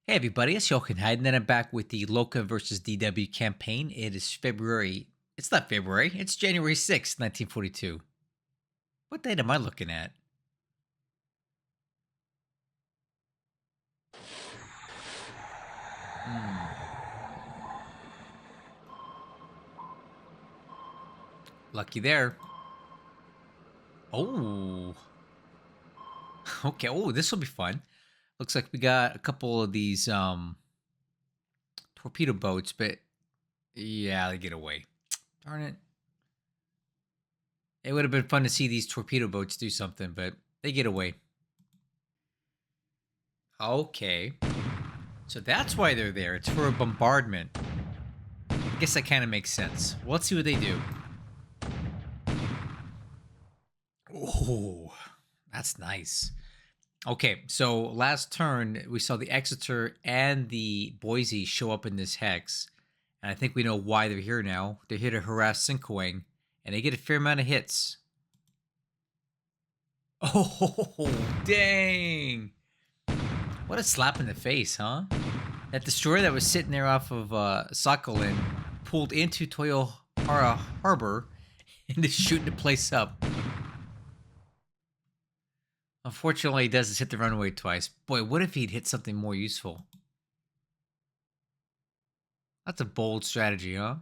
Hey everybody, it's Jochen Hyde, and then I'm back with the Loka versus DW campaign. It is February. It's not February, it's January 6th, 1942. What date am I looking at? Lucky there. Oh. Okay, oh, this will be fun. Looks like we got a couple of these torpedo boats, but yeah, they get away. Darn it. It would have been fun to see these torpedo boats do something, but they get away. Okay. So that's why they're there. It's for a bombardment. I guess that kind of makes sense. Well, let's see what they do. Oh, that's nice. Okay, so last turn we saw the Exeter and the Boise show up in this hex, and I think we know why they're here now. They're here to harass Sinkwang, and they get a fair amount of hits. Oh, dang! What a slap in the face, huh? That destroyer that was sitting there off of Sakhalin pulled into Toyohara Harbor and is shooting the place up. Unfortunately, he does hit the runway twice. Boy, what if he'd hit something more useful? That's a bold strategy, huh?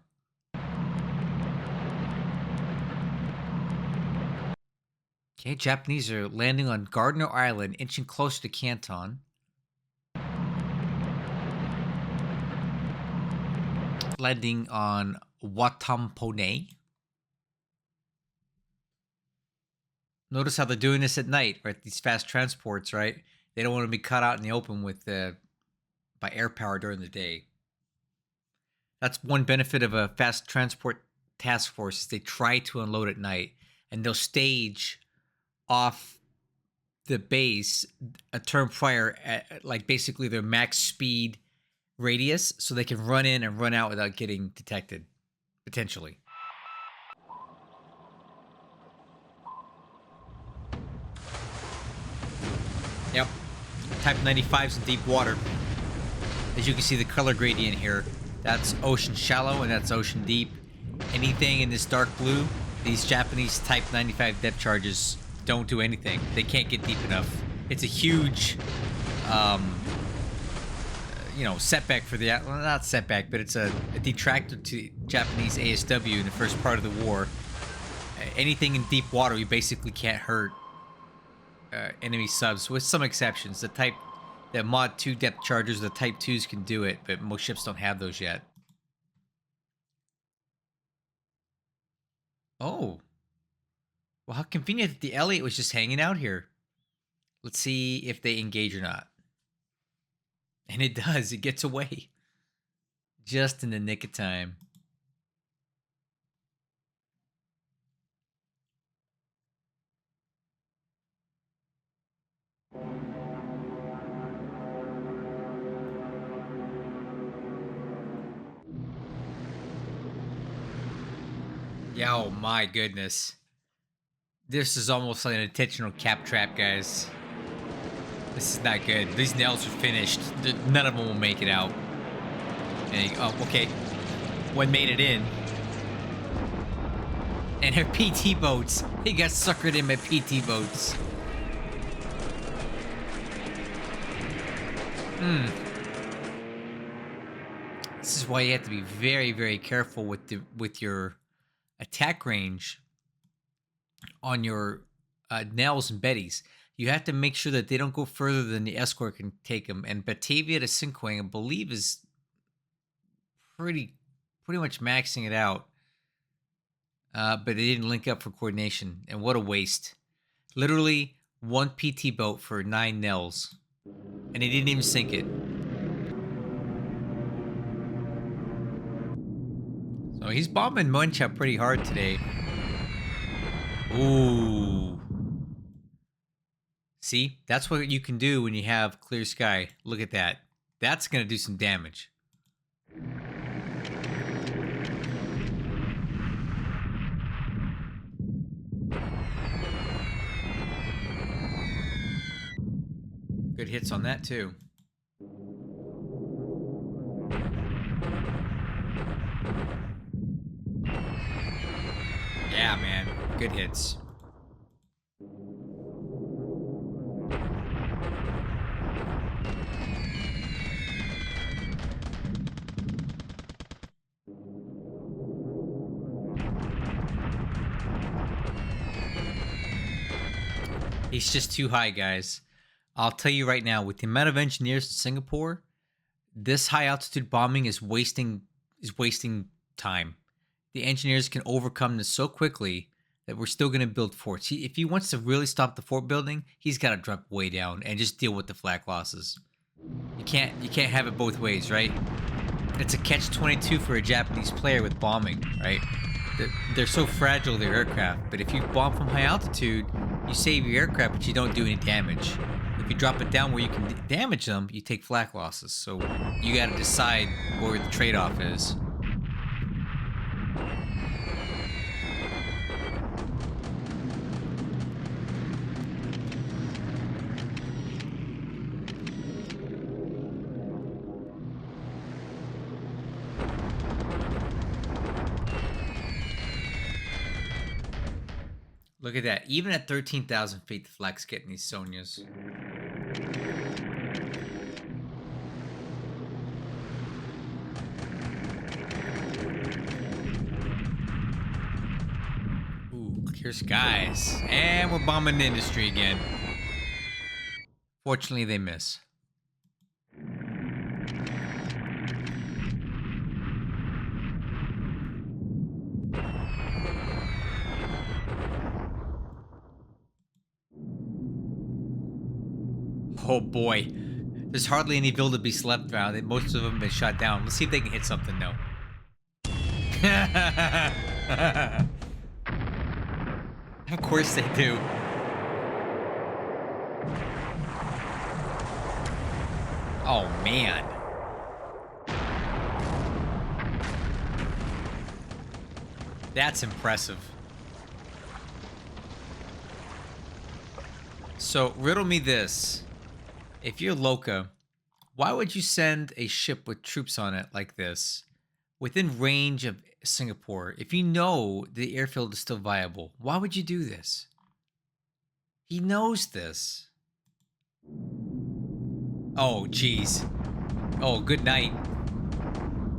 Okay, Japanese are landing on Gardner Island, inching closer to Canton. Landing on Watampone. Notice how they're doing this at night, right? These fast transports, right? They don't want to be caught out in the open with by air power during the day. That's one benefit of a fast transport task force is they try to unload at night, and they'll stage off the base a turn prior at like basically their max speed radius, so they can run in and run out without getting detected, potentially. Yep. Type 95's in deep water. As you can see, the color gradient here, that's ocean shallow and that's ocean deep. Anything in this dark blue, these Japanese Type 95 depth charges don't do anything. They can't get deep enough. It's a huge, setback for the, well, not setback, but it's a detractor to Japanese ASW in the first part of the war. Anything in deep water, you basically can't hurt enemy subs, with some exceptions. The Mod 2 depth chargers, the Type 2s can do it, but most ships don't have those yet. Oh. Well, how convenient that the Elliot was just hanging out here. Let's see if they engage or not. And it does. It gets away. Just in the nick of time. Yeah, oh my goodness. This is almost like an intentional cap trap, guys. This is not good. These nails are finished. None of them will make it out. And oh, okay. One made it in. And her PT boats. He got suckered in by PT boats. This is why you have to be very, very careful with your attack range on your Nels and Bettys. You have to make sure that they don't go further than the escort can take them. And Batavia to Sinkwang, I believe, is pretty much maxing it out. But they didn't link up for coordination. And what a waste. Literally one PT boat for 9 Nels. And he didn't even sink it. So he's bombing Muncha pretty hard today. Ooh. See, that's what you can do when you have clear sky. Look at that. That's going to do some damage. Good hits on that too. Yeah, man. Good hits. He's just too high, guys. I'll tell you right now, with the amount of engineers in Singapore, this high altitude bombing is wasting time. The engineers can overcome this so quickly that we're still going to build forts. If he wants to really stop the fort building, he's got to drop way down and just deal with the flak losses. You can't have it both ways, right? It's a catch-22 for a Japanese player with bombing, right? They're so fragile, their aircraft. But if you bomb from high altitude, you save your aircraft, but you don't do any damage. If you drop it down where you can damage them, you take flak losses. So you got to decide where the trade-off is. Look at that. Even at 13,000 feet, the flak's getting these Sonias. Ooh, clear skies. And we're bombing the industry again. Fortunately, they miss. Oh boy. There's hardly any wildebeest left now. Most of them have been shot down. Let's see if they can hit something now. Of course they do. Oh man. That's impressive. So, riddle me this. If you're Loka, why would you send a ship with troops on it like this within range of Singapore if you know the airfield is still viable? Why would you do this? He knows this. Oh, jeez. Oh, good night.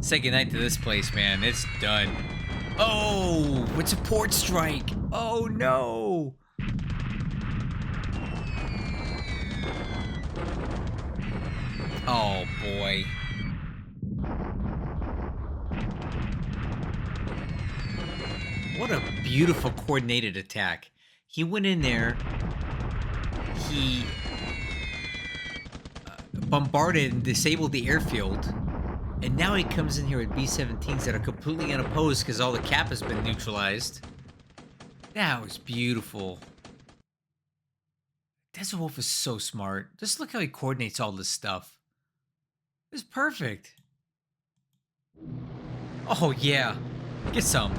Say goodnight to this place, man. It's done. Oh, it's a port strike. Oh, no. Oh, boy. What a beautiful coordinated attack. He went in there. He bombarded and disabled the airfield. And now he comes in here with B-17s that are completely unopposed because all the cap has been neutralized. That was beautiful. DesertWolf is so smart. Just look how he coordinates all this stuff. It's perfect. Oh, yeah. Get some.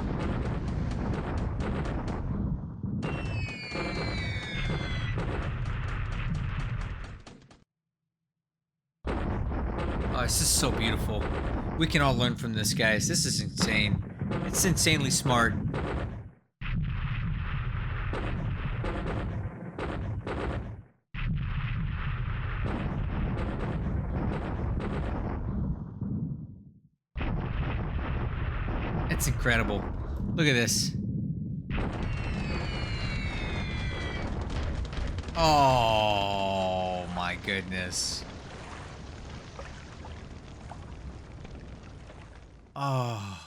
Oh, this is so beautiful. We can all learn from this, guys. This is insane. It's insanely smart. It's incredible. Look at this. Oh, my goodness. Oh.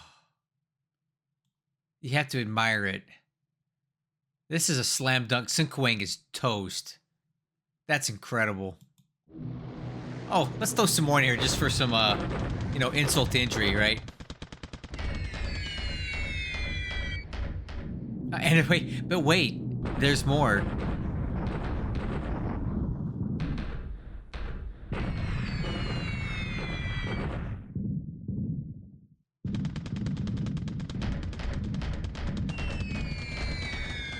You have to admire it. This is a slam dunk. Sun Kuang is toast. That's incredible. Oh, let's throw some more in here just for some, insult to injury, right? And wait, there's more.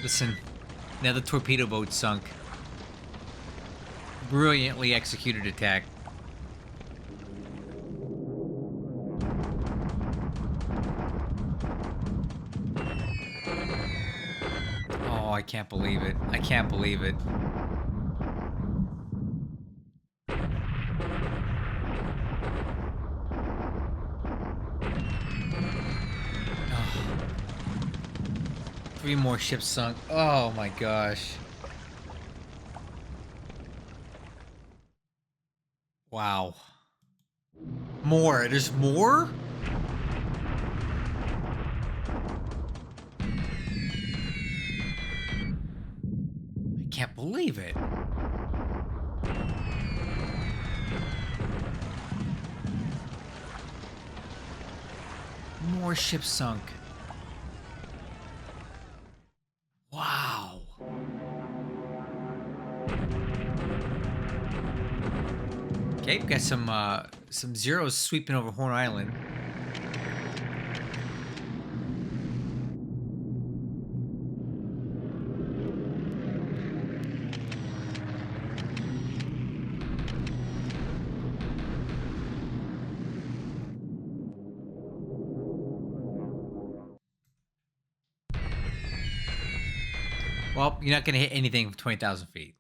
Listen, now the torpedo boat sunk. Brilliantly executed attack. can't believe it. I can't believe it. Oh. 3 more ships sunk. Oh my gosh. Wow. More. There's more? I can't believe it. More ships sunk. Wow. Okay, we've got some zeros sweeping over Horn Island. Well, you're not going to hit anything from 20,000 feet.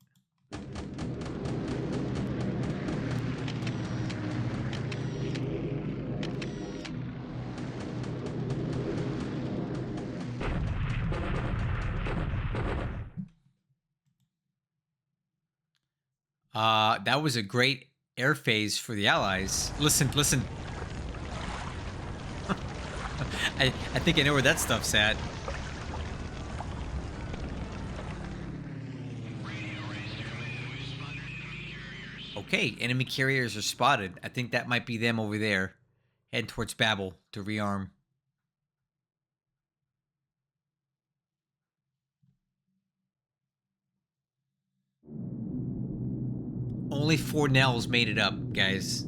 That was a great air phase for the Allies. Listen. I think I know where that stuff's at. Okay, enemy carriers are spotted. I think that might be them over there. Heading towards Babel to rearm. Only 4 Nells made it up, guys.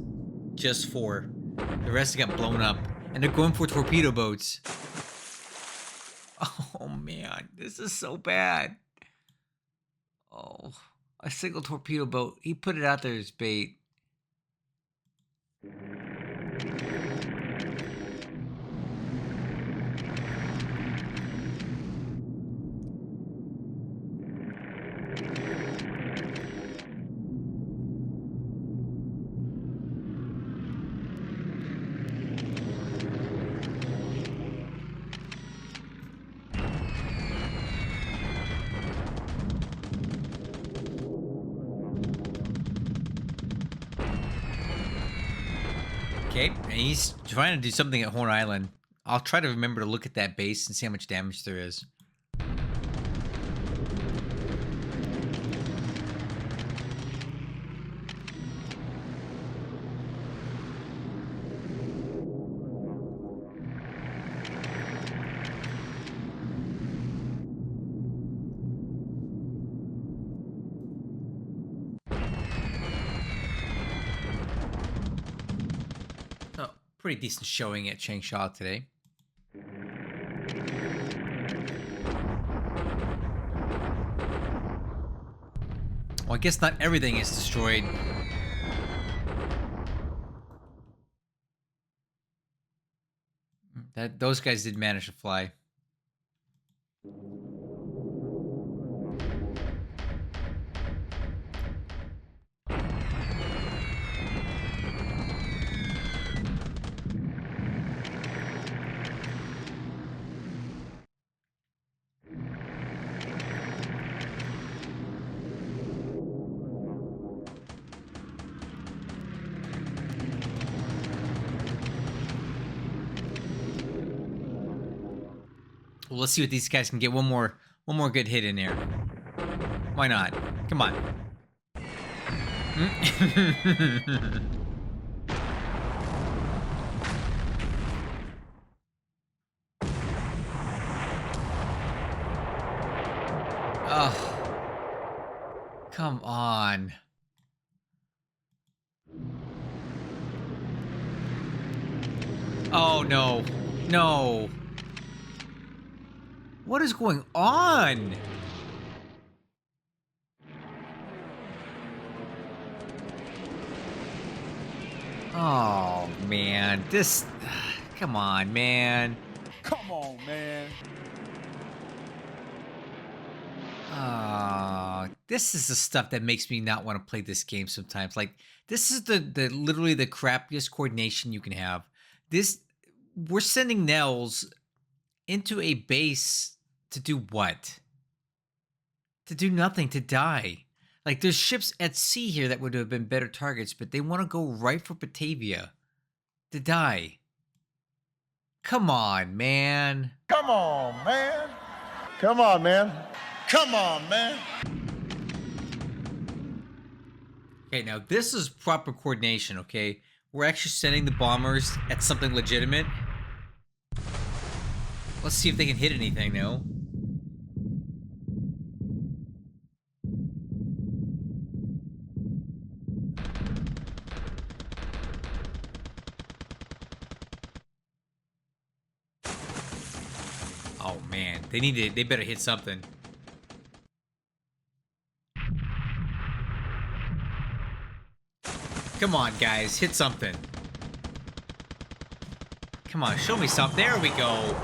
Just 4. The rest got blown up. And they're going for torpedo boats. Oh man, this is so bad. Oh, a single torpedo boat. He put it out there as bait. Okay, and he's trying to do something at Horn Island. I'll try to remember to look at that base and see how much damage there is. Pretty decent showing at Changsha today. Well, I guess not everything is destroyed. Those guys did manage to fly. Well, let's see what these guys can get. One more good hit in there. Why not? Come on. Oh, come on. Oh, no. No. What is going on? Oh, man. This... Come on, man. Come on, man. This is the stuff that makes me not want to play this game sometimes. Like, this is the literally the crappiest coordination you can have. This We're sending Nels into a base to do what? To do nothing, to die. Like, there's ships at sea here that would have been better targets, but they want to go right for Batavia to die. Come on, man. Come on, man. Come on, man. Come on, man. Okay, now this is proper coordination, okay? We're actually sending the bombers at something legitimate. Let's see if they can hit anything now. Oh man, they better hit something. Come on, guys, hit something. Come on, show me something. There we go.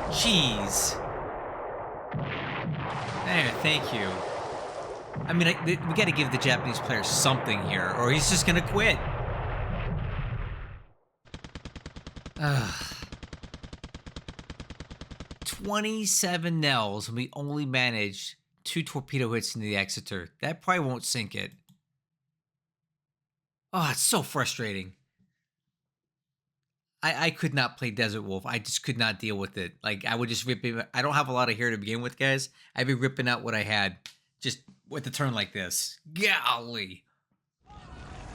Jeez. There, thank you. I mean, we gotta give the Japanese player something here, or he's just gonna quit. Ugh. 27 Nels, and we only managed 2 torpedo hits into the Exeter. That probably won't sink it. Oh, it's so frustrating. I could not play Desert Wolf. I just could not deal with it. Like, I would just rip it. I don't have a lot of hair to begin with, guys. I'd be ripping out what I had just with a turn like this. Golly.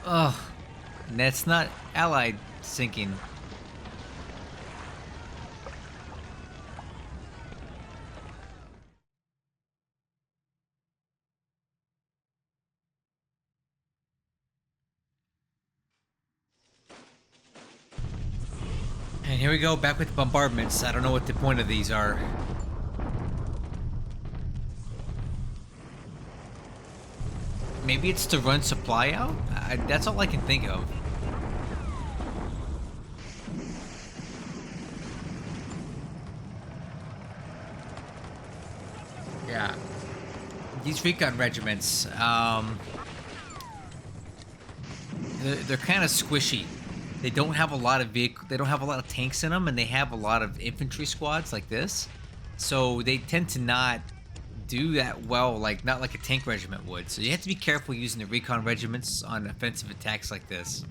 Ugh. And that's not Allied sinking. And here we go, back with bombardments. I don't know what the point of these are. Maybe it's to run supply out? That's all I can think of. Yeah. These recon regiments, they're kind of squishy. They don't have a lot of they don't have a lot of tanks in them, and they have a lot of infantry squads like this. So they tend to not do that well, like not like a tank regiment would. So you have to be careful using the recon regiments on offensive attacks like this.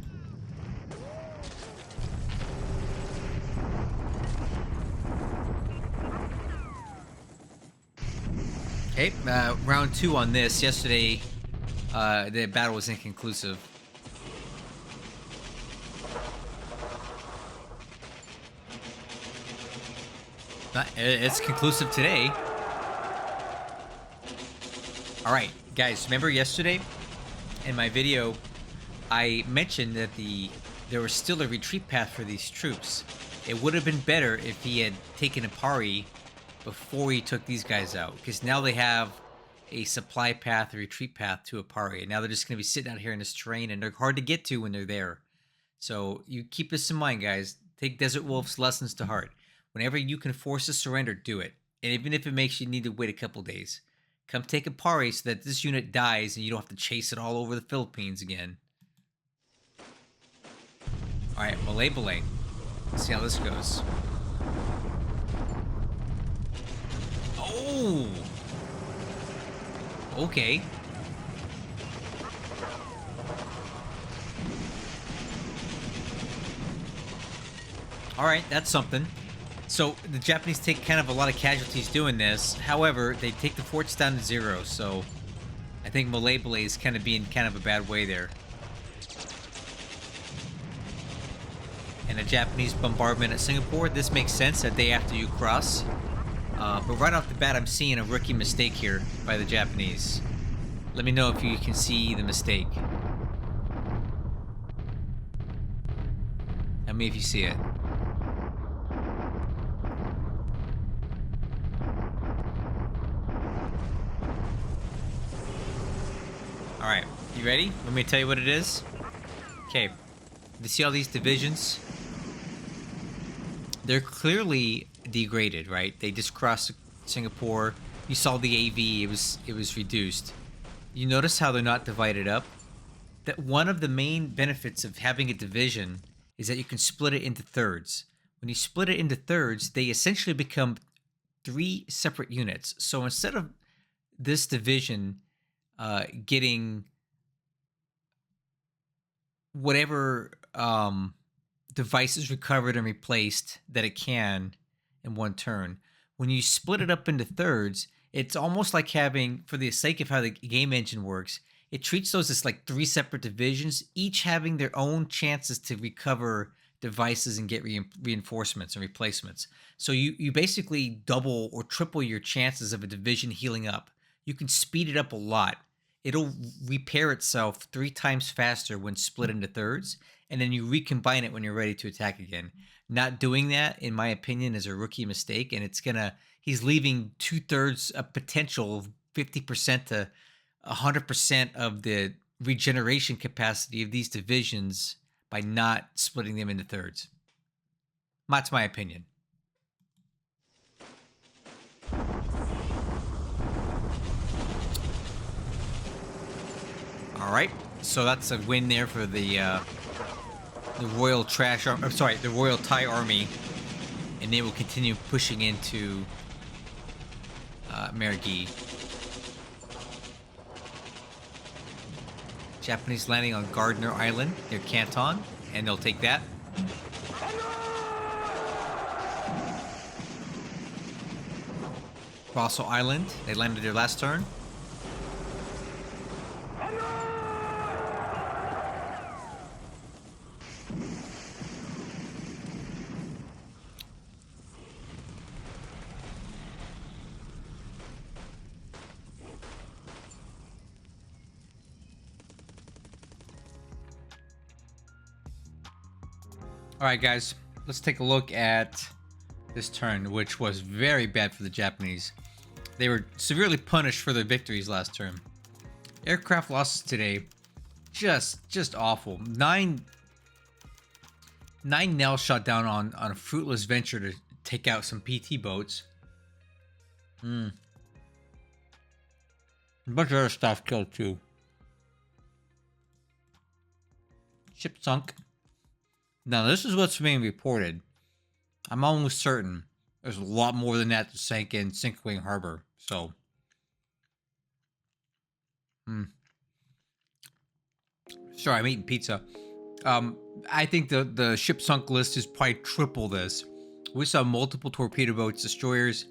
Okay, round 2 on this. Yesterday, the battle was inconclusive. It's conclusive today. Alright, guys, remember yesterday in my video, I mentioned that there was still a retreat path for these troops. It would have been better if he had taken Apari before he took these guys out, because now they have a supply path, a retreat path to Apari, and now they're just going to be sitting out here in this terrain, and they're hard to get to when they're there. So you keep this in mind, guys. Take Desert Wolf's lessons to heart. Whenever you can force a surrender, do it. And even if it makes you need to wait a couple days, come take Apari so that this unit dies and you don't have to chase it all over the Philippines again. Alright, Malay Belay. Let's see how this goes. Oh! Okay. Alright, that's something. So the Japanese take kind of a lot of casualties doing this. However, they take the forts down to 0. So I think Malay Belay is kind of being kind of a bad way there. And a Japanese bombardment at Singapore. This makes sense that day after you cross. But right off the bat, I'm seeing a rookie mistake here by the Japanese. Let me know if you can see the mistake. Tell me if you see it. Alright, you ready? Let me tell you what it is. Okay, you see all these divisions? They're clearly degraded, right? They just crossed Singapore. you saw the AV, it was reduced. You notice how they're not divided up? That one of the main benefits of having a division is that you can split it into thirds. When you split it into thirds, they essentially become 3 separate units. So instead of this division getting whatever devices recovered and replaced that it can in one turn, when you split it up into thirds, it's almost like having, for the sake of how the game engine works, it treats those as like 3 separate divisions, each having their own chances to recover devices and get reinforcements and replacements. So you basically double or triple your chances of a division healing up. You can speed it up a lot. It'll repair itself 3 times faster when split into thirds, and then you recombine it when you're ready to attack again. Not doing that, in my opinion, is a rookie mistake, and he's leaving 2/3 a potential of 50% to 100% of the regeneration capacity of these divisions by not splitting them into thirds. That's my opinion. All right, so that's a win there for the Royal the Royal Thai Army, and they will continue pushing into Mergui. Japanese landing on Gardner Island near Canton, and they'll take that. Rosso Island, they landed their last turn. All right, guys, let's take a look at this turn, which was very bad for the Japanese. They were severely punished for their victories last turn. Aircraft losses today, just awful. Nine Nell shot down on a fruitless venture to take out some PT boats. A bunch of other stuff killed too. Ship sunk. Now, this is what's being reported. I'm almost certain there's a lot more than that that sank in Sinkwing Harbor. So, sorry, I'm eating pizza. I think the ship sunk list is probably triple this. We saw multiple torpedo boats, destroyers,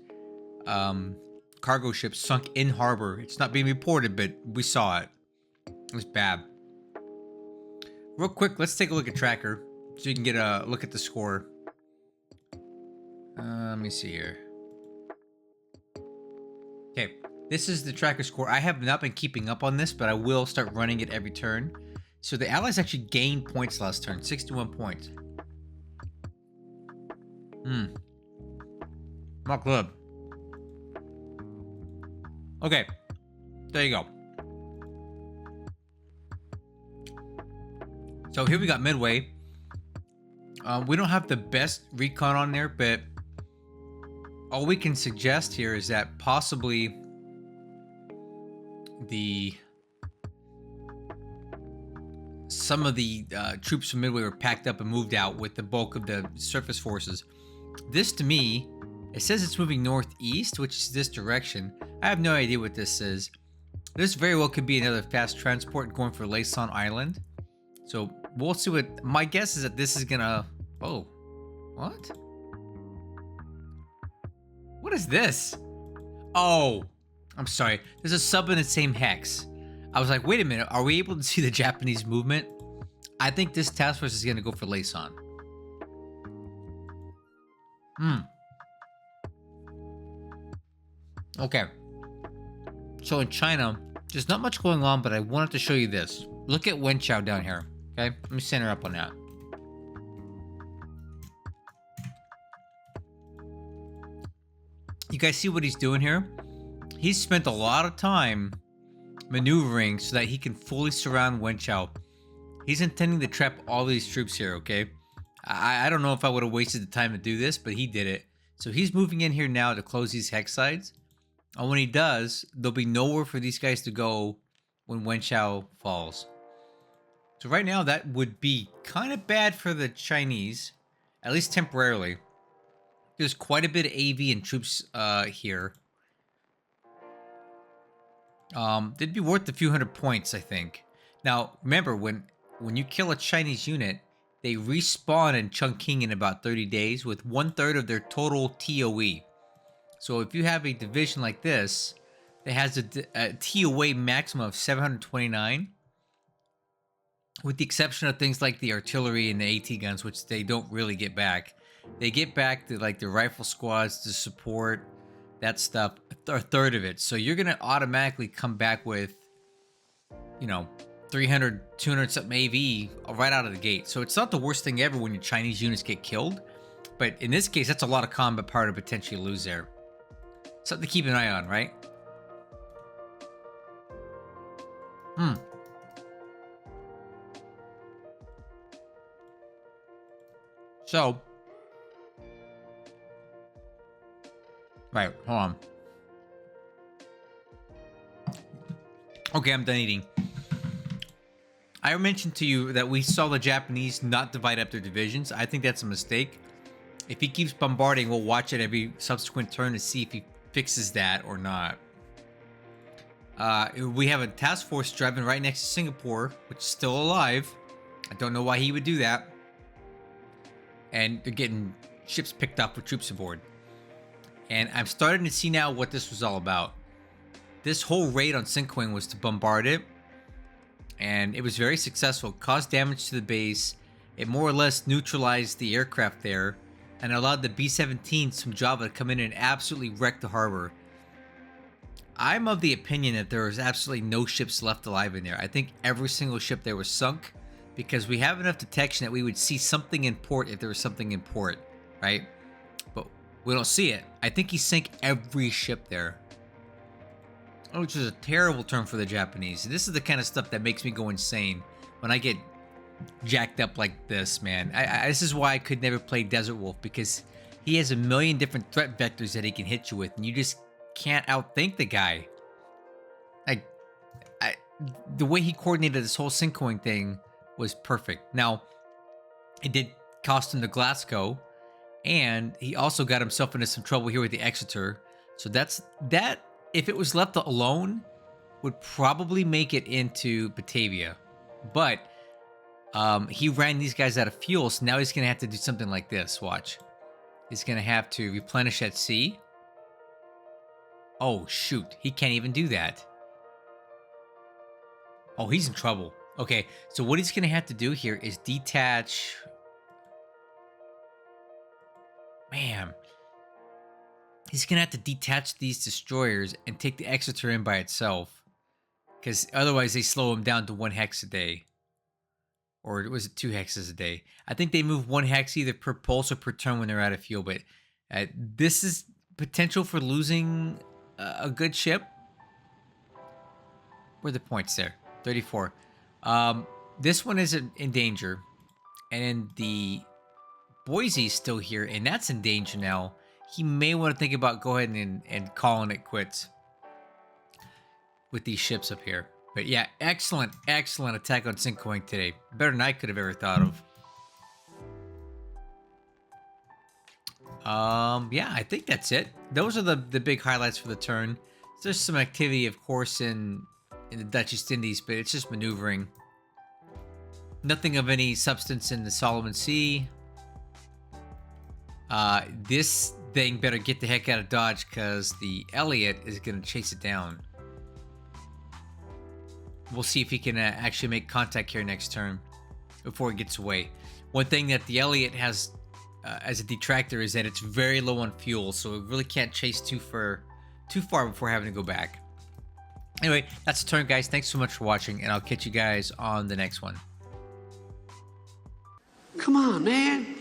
cargo ships sunk in harbor. It's not being reported, but we saw it. It was bad. Real quick, let's take a look at Tracker so you can get a look at the score. Let me see here. Okay, this is the Tracker score. I have not been keeping up on this, but I will start running it every turn. So the Allies actually gained points last turn, 61 points. Not good. Okay, there you go. So here we got Midway. We don't have the best recon on there, but all we can suggest here is that possibly some of the troops from Midway were packed up and moved out with the bulk of the surface forces. This, to me, it says it's moving northeast, which is this direction. I have no idea what this is. This very well could be another fast transport going for Laysan Island. So we'll see what... My guess is that this is gonna... Oh. What? What is this? Oh. I'm sorry. There's a sub in the same hex. I was like, wait a minute. Are we able to see the Japanese movement? I think this task force is gonna go for Laysan. Okay. So in China, there's not much going on, but I wanted to show you this. Look at Wenchao down here. Okay, let me center up on that. You guys see what he's doing here? He's spent a lot of time maneuvering so that he can fully surround Wenchao. He's intending to trap all these troops here, okay? I don't know if I would have wasted the time to do this, but he did it. So he's moving in here now to close these hex sides. And when he does, there'll be nowhere for these guys to go when Wen Chao falls. So right now, that would be kind of bad for the Chinese, at least temporarily. There's quite a bit of AV and troops here. They'd be worth a few hundred points, I think. Now, remember, when you kill a Chinese unit, they respawn in Chungking in about 30 days with 1/3 of their total TOE. So if you have a division like this that has a TOE maximum of 729, with the exception of things like the artillery and the AT guns, which they don't really get back. They get back to like the rifle squads to support that stuff, a third of it. So you're going to automatically come back with, 300, 200 something AV right out of the gate. So it's not the worst thing ever when your Chinese units get killed. But in this case, that's a lot of combat power to potentially lose there. Something to keep an eye on, right? So, right, hold on. Okay, I'm done eating. I mentioned to you that we saw the Japanese not divide up their divisions. I think that's a mistake. If he keeps bombarding, we'll watch it every subsequent turn to see if he fixes that or not. We have a task force driving right next to Singapore, which is still alive. I don't know why he would do that. And they're getting ships picked up with troops aboard. And I'm starting to see now what this was all about. This whole raid on Sinquing was to bombard it. And it was very successful. It caused damage to the base. It more or less neutralized the aircraft there. And allowed the B-17s from Java to come in and absolutely wreck the harbor. I'm of the opinion that there was absolutely no ships left alive in there. I think every single ship there was sunk. Because we have enough detection that we would see something in port if there was something in port, right? But we don't see it. I think he sank every ship there. Which is a terrible term for the Japanese. This is the kind of stuff that makes me go insane when I get jacked up like this, man. This is why I could never play DesertWolf, because he has a million different threat vectors that he can hit you with, and you just can't outthink the guy. The way he coordinated this whole Sincoing thing was perfect. Now, it did cost him the Glasgow, and he also got himself into some trouble here with the Exeter. So that, if it was left alone, would probably make it into Batavia. But he ran these guys out of fuel, so now he's going to have to do something like this. Watch. He's going to have to replenish at sea. Oh, shoot. He can't even do that. Oh, he's in trouble. Okay, so what he's going to have to do here is detach... Man. He's going to have to detach these destroyers and take the Exeter in by itself. Because otherwise they slow him down to 1 hex a day. Or was it 2 hexes a day? I think they move 1 hex either per pulse or per turn when they're out of fuel. But this is potential for losing a good ship. Where are the points there? 34. This one is in danger. And then the Boise's still here, and that's in danger now. He may want to think about going ahead and calling it quits with these ships up here. But yeah, excellent attack on Sincoing today. Better than I could have ever thought of. Yeah, I think that's it. Those are the big highlights for the turn. There's some activity, of course, in the Dutch East Indies, but it's just maneuvering. Nothing of any substance in the Solomon Sea. This thing better get the heck out of Dodge, because the Elliot is going to chase it down. We'll see if he can actually make contact here next turn before it gets away. One thing that the Elliot has as a detractor is that it's very low on fuel, so it really can't chase too far before having to go back. Anyway, that's the turn, guys. Thanks so much for watching, and I'll catch you guys on the next one. Come on, man.